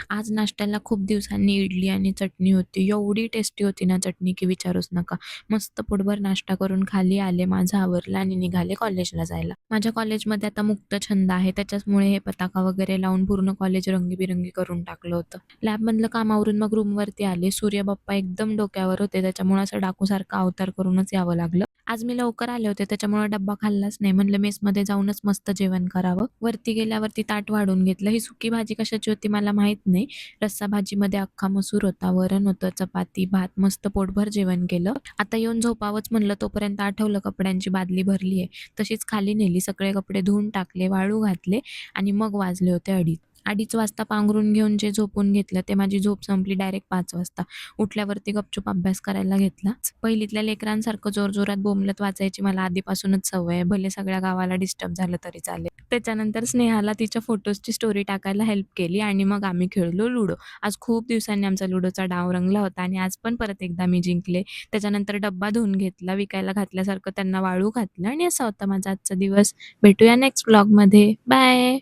आज नाश्त्याला खूप दिवसांनी इडली आणि चटणी होती. एवढी टेस्टी होती ना चटणी, की विचारूच नका. मस्त पोटभर नाश्ता करून खाली आले, माझं आवरलं आणि निघाले कॉलेजला जायला. माझ्या कॉलेजमध्ये आता मुक्त छंद आहे. त्याच्याचमुळे हे पताका वगैरे लावून पूर्ण कॉलेज रंगीबिरंगी करून टाकलं होतं. लॅबमधलं काम आवरून मग रूमवरती आले. सूर्यबाप्पा एकदम डोक्यावर होते. त्याच्यामुळे असं डाकूसारखा अवतार करूनच यावं लागलं. आज मी लवकर आले होते, त्याच्यामुळे डब्बा खाल्लाच नाही. म्हणलं मेसमध्ये जाऊनच मस्त जेवण करावं. वरती गेल्यावरती ताट वाढून घेतलं. ही सुकी भाजी कशाची होती मला माहीत नाही. रस्सा भाजीमध्ये अख्खा मसूर होता, वरण होतं, चपाती, भात, मस्त पोटभर जेवण केलं. आता येऊन झोपावंच म्हणलं, तोपर्यंत आठवलं कपड्यांची बादली भरली आहे. तशीच खाली नेली, सगळे कपडे धुवून टाकले, वाळू घातले आणि मग वाजले होते 2:30. 2:30 वाजता पांघरून घेऊन जे झोपून घेतलं, ते माझी झोप संपली डायरेक्ट 5 वाजता. उठल्यावरती गपचूप अभ्यास करायला घेतला. पहिलीतल्या लेकरांसारखं जोरजोरात बोंबलत वाचायची मला आधीपासूनच सवय आहे. भले सगळ्या गावाला डिस्टर्ब झालं तरी चालेल. त्याच्यानंतर स्नेहाला तिच्या फोटोजची स्टोरी टाकायला हेल्प केली आणि मग आम्ही खेळलो लुडो. आज खूप दिवसांनी आमचा लुडोचा डाव रंगला होता आणि आज पण परत एकदा मी जिंकले. त्याच्यानंतर डब्बा धुवून घेतला, विकायला घातल्यासारखं त्यांना वाळू घातलं आणि असा होता माझा आजचा दिवस. भेटूया नेक्स्ट व्लॉगमध्ये. बाय.